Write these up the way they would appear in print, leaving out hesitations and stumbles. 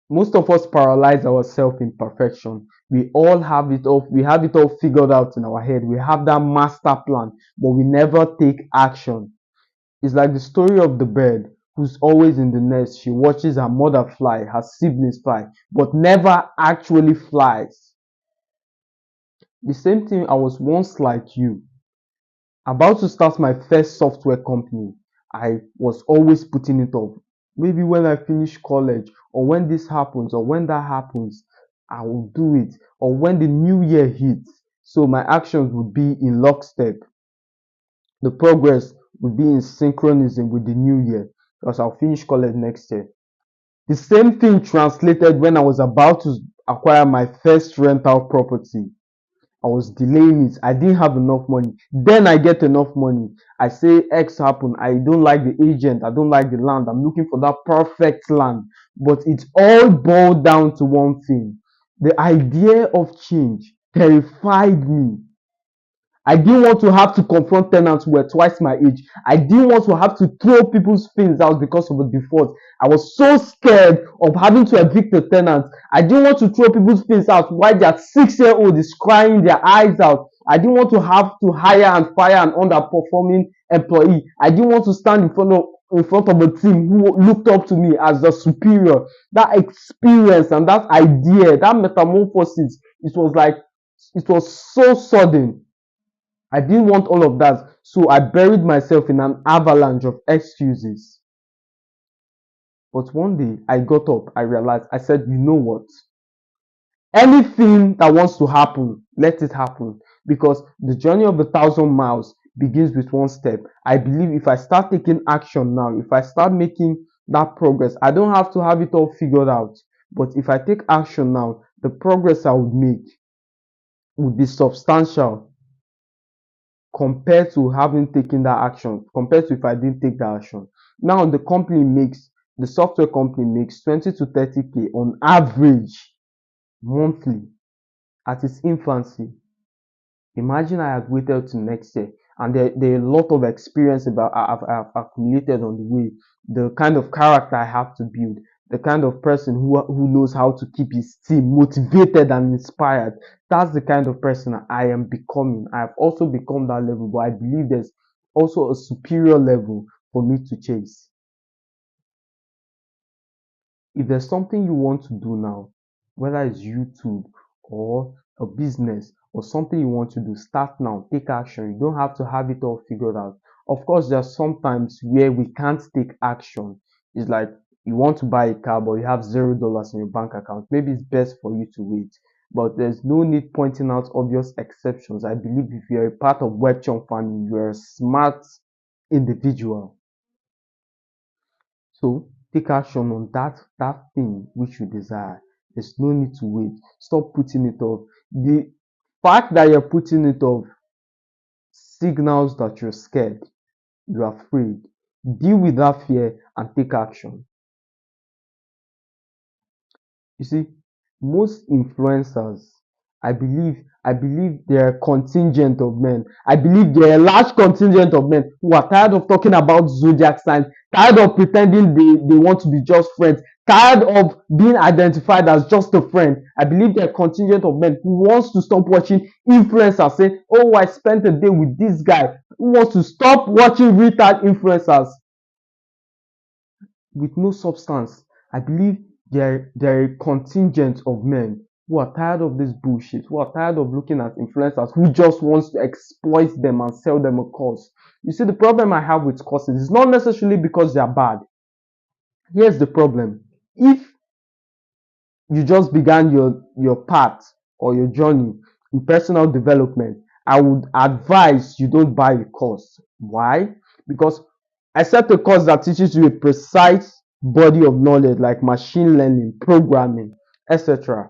Most of us paralyze ourselves in perfection. We all have it all. We have it all figured out in our head. We have that master plan, but we never take action. It's like the story of the bird who's always in the nest. She watches her mother fly, her siblings fly, but never actually flies. The same thing, I was once like you, about to start my first software company. I was always putting it off. Maybe when I finish college, or when this happens, or when that happens, I will do it. Or when the new year hits. So my actions would be in lockstep. The progress would be in synchronism with the new year, because I'll finish college next year. The same thing translated when I was about to acquire my first rental property. I was delaying it. I didn't have enough money. Then I get enough money. I say X happened. I don't like the agent. I don't like the land. I'm looking for that perfect land. But it all boiled down to one thing. The idea of change terrified me. I didn't want to have to confront tenants who were twice my age. I didn't want to have to throw people's things out because of a default. I was so scared of having to evict the tenants. I didn't want to throw people's things out while their 6 year old is crying their eyes out. I didn't want to have to hire and fire an underperforming employee. I didn't want to stand in front of a team who looked up to me as the superior. That experience and that idea, that metamorphosis, it was so sudden. I didn't want all of that, so I buried myself in an avalanche of excuses. But one day I got up, I realized, I said, you know what? Anything that wants to happen, let it happen. Because the journey of 1,000 miles begins with one step. I believe if I start taking action now, if I start making that progress, I don't have to have it all figured out. But if I take action now, the progress I would make would be substantial compared to having taken that action, compared to if I didn't take that action. Now the software company makes 20 to 30K on average monthly at its infancy. Imagine I had waited till next year, and there are a lot of experience about I've accumulated on the way, the kind of character I have to build, the kind of person who knows how to keep his team motivated and inspired. That's the kind of person I am becoming. I have also become that level, but I believe there's also a superior level for me to chase. If there's something you want to do now, whether it's YouTube or a business or something you want to do, start now, take action. You don't have to have it all figured out. Of course, there are some times where we can't take action. It's like you want to buy a car, but you have $0 in your bank account. Maybe it's best for you to wait. But there's no need pointing out obvious exceptions. I believe if you're a part of Webchon family, you're a smart individual. So take action on that thing which you desire. There's no need to wait. Stop putting it off. The fact that you're putting it off signals that you're scared, you're afraid. Deal with that fear and take action. You see, most influencers, I believe they are a contingent of men. I believe they are a large contingent of men who are tired of talking about zodiac signs, tired of pretending they want to be just friends, tired of being identified as just a friend. I believe they are a contingent of men who wants to stop watching influencers say, oh, I spent a day with this guy, who wants to stop watching retard influencers with no substance. I believe there are a contingent of men who are tired of this bullshit, who are tired of looking at influencers who just wants to exploit them and sell them a course. You see, the problem I have with courses is not necessarily because they are bad. Here's the problem. If you just began your path or your journey in personal development, I would advise you don't buy a course. Why? Because except a course that teaches you a precise body of knowledge like machine learning, programming, etc.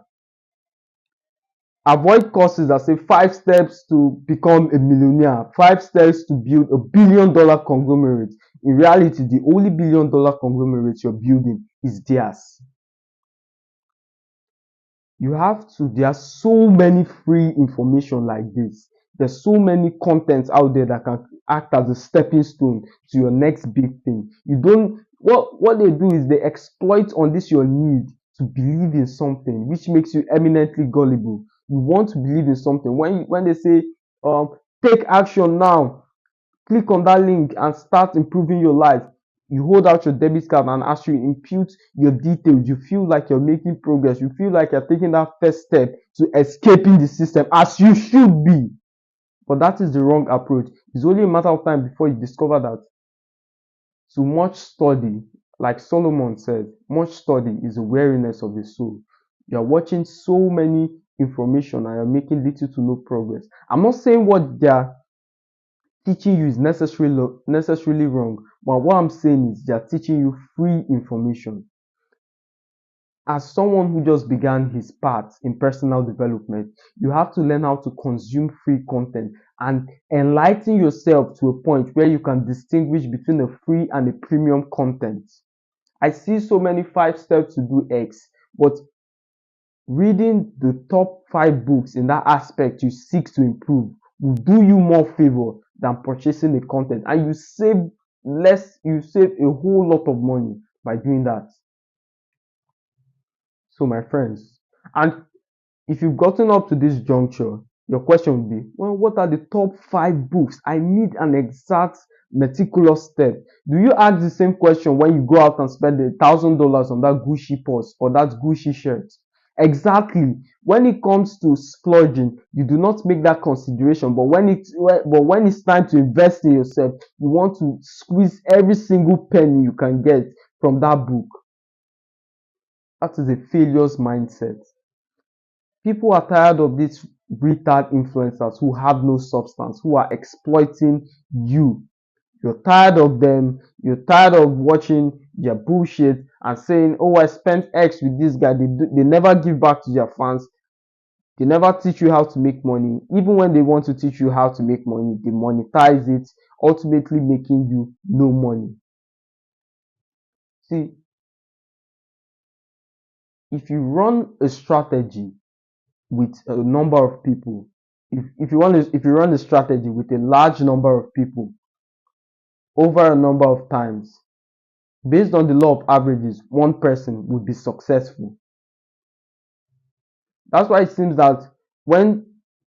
Avoid courses that say 5 steps to become a millionaire, 5 steps to build $1 billion conglomerate. In reality, the only $1 billion conglomerate you're building is theirs. There are so many free information like this. There's so many contents out there that can act as a stepping stone to your next big thing. You don't, what they do is they exploit on this your need to believe in something, which makes you eminently gullible. You want to believe in something. When they say, um, take action now, click on that link and start improving your life. You hold out your debit card, and as you input your details, you feel like you're making progress. You feel like you're taking that first step to escaping the system, as you should be. But that is the wrong approach. It's only a matter of time before you discover that too much study, like Solomon said, much study is a weariness of the soul. You're watching so many information and you're making little to no progress. I'm not saying what they're teaching you is necessarily wrong, but what I'm saying is they're teaching you free information. As someone who just began his path in personal development, you have to learn how to consume free content and enlighten yourself to a point where you can distinguish between a free and a premium content. I see so many 5 steps to do X, but reading the top 5 books in that aspect you seek to improve will do you more favor than purchasing the content, and you save a whole lot of money by doing that. So my friends, and if you've gotten up to this juncture, your question would be, well, what are the top 5 books? I need an exact meticulous step. Do you ask the same question when you go out and spend $1,000 on that Gucci purse or that Gucci shirt? Exactly. When it comes to splurging, you do not make that consideration. But when it's time to invest in yourself, you want to squeeze every single penny you can get from that book. That is a failure's mindset. People are tired of these retard influencers who have no substance, who are exploiting you. You're tired of them. You're tired of watching their bullshit and saying, oh, I spent X with this guy. They never give back to their fans. They never teach you how to make money. Even when they want to teach you how to make money, they monetize it, ultimately making you no money. See, if you run a strategy with a number of people, if you run a strategy with a large number of people over a number of times, based on the law of averages, one person would be successful. That's why it seems that when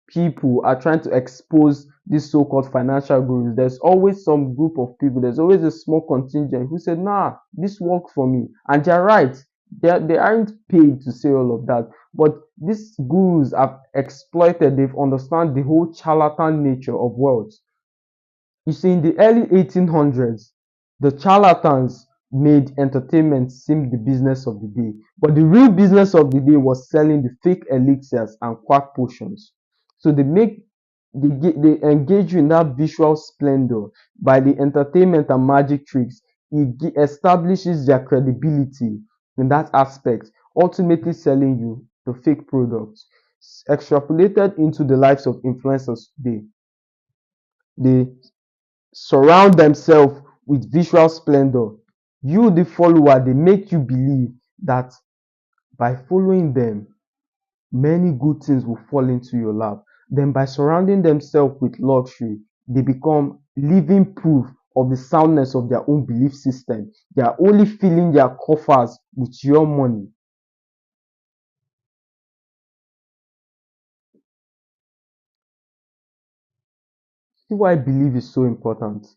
people are trying to expose these so-called financial gurus, there's always some group of people, there's always a small contingent who said, nah, this works for me. And they're right. They aren't paid to say all of that. But these gurus have exploited, they've understand the whole charlatan nature of wealth. You see, in the early 1800s, the charlatans made entertainment seem the business of the day. But the real business of the day was selling the fake elixirs and quack potions. So they engage you in that visual splendor by the entertainment and magic tricks. It establishes their credibility in that aspect, ultimately selling you the fake products. Extrapolated into the lives of influencers today, they surround themselves with visual splendor. You, the follower, they make you believe that by following them, many good things will fall into your lap. Then, by surrounding themselves with luxury, they become living proof of the soundness of their own belief system. They are only filling their coffers with your money. See why belief is so important.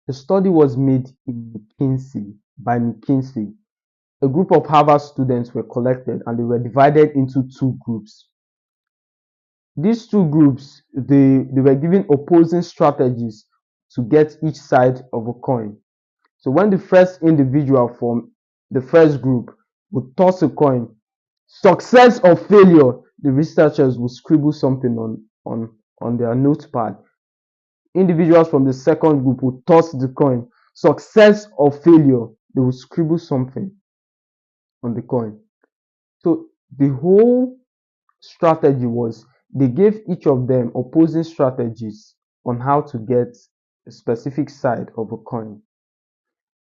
The study was made in McKinsey. A group of Harvard students were collected and they were divided into 2 groups. These 2 groups, they were given opposing strategies to get each side of a coin. So when the first individual from the first group would toss a coin, success or failure, the researchers would scribble something on their notepad. Individuals from the second group would toss the coin, success or failure, they would scribble something on the coin. So the whole strategy was they gave each of them opposing strategies on how to get a specific side of a coin.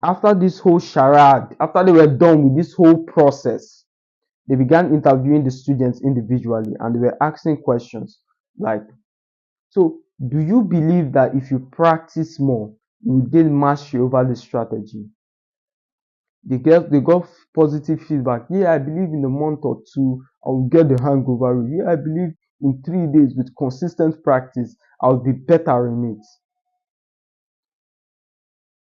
After this whole charade, after they were done with this whole process, they began interviewing the students individually and they were asking questions like, so do you believe that if you practice more, you will gain mastery over the strategy? They got positive feedback. Yeah, I believe in a month or two I will get the hang over it. Yeah, I believe in 3 days with consistent practice I'll be better in it.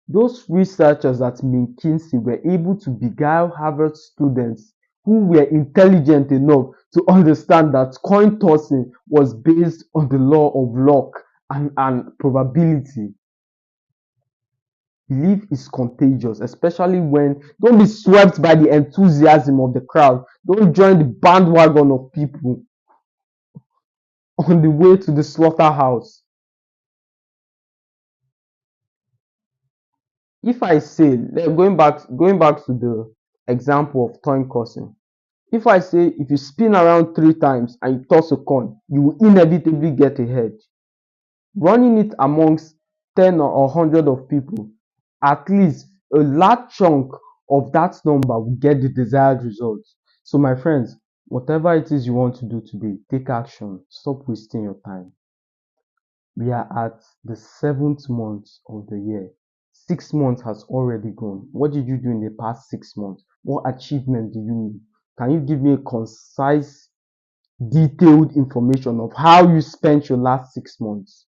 Those researchers at McKinsey were able to beguile Harvard students who were intelligent enough to understand that coin tossing was based on the law of luck and probability. Belief is contagious, especially when don't be swept by the enthusiasm of the crowd. Don't join the bandwagon of people on the way to the slaughterhouse. If I say, going back to the example of coin tossing, if I say if you spin around 3 times and you toss a coin, you will inevitably get a head. Running it amongst 10 or 100 of people, at least a large chunk of that number will get the desired results. So, my friends, whatever it is you want to do today, take action. Stop wasting your time. We are at the 7th month of the year. 6 months has already gone. What did you do in the past 6 months? What achievement do you need? Can you give me a concise, detailed information of how you spent your last 6 months?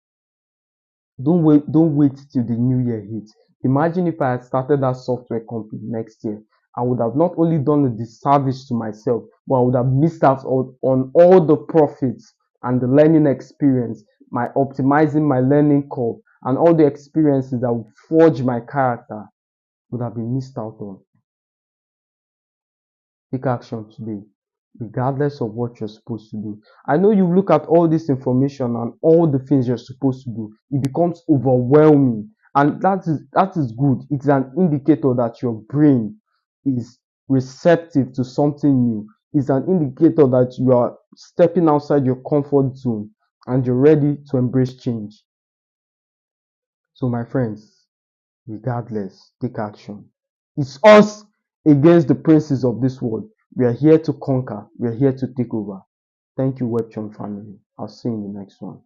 Don't wait till the new year hits. Imagine if I had started that software company next year. I would have not only done a disservice to myself, but I would have missed out on all the profits and the learning experience, my optimizing my learning curve, and all the experiences that would forge my character would have been missed out on. Take action today, regardless of what you're supposed to do. I know you look at all this information and all the things you're supposed to do, it becomes overwhelming. And that is good. It's an indicator that your brain is receptive to something new. It's an indicator that you are stepping outside your comfort zone and you're ready to embrace change. So, my friends, regardless, take action. It's us against the princes of this world. We are here to conquer. We are here to take over. Thank you, Webchon family. I'll see you in the next one.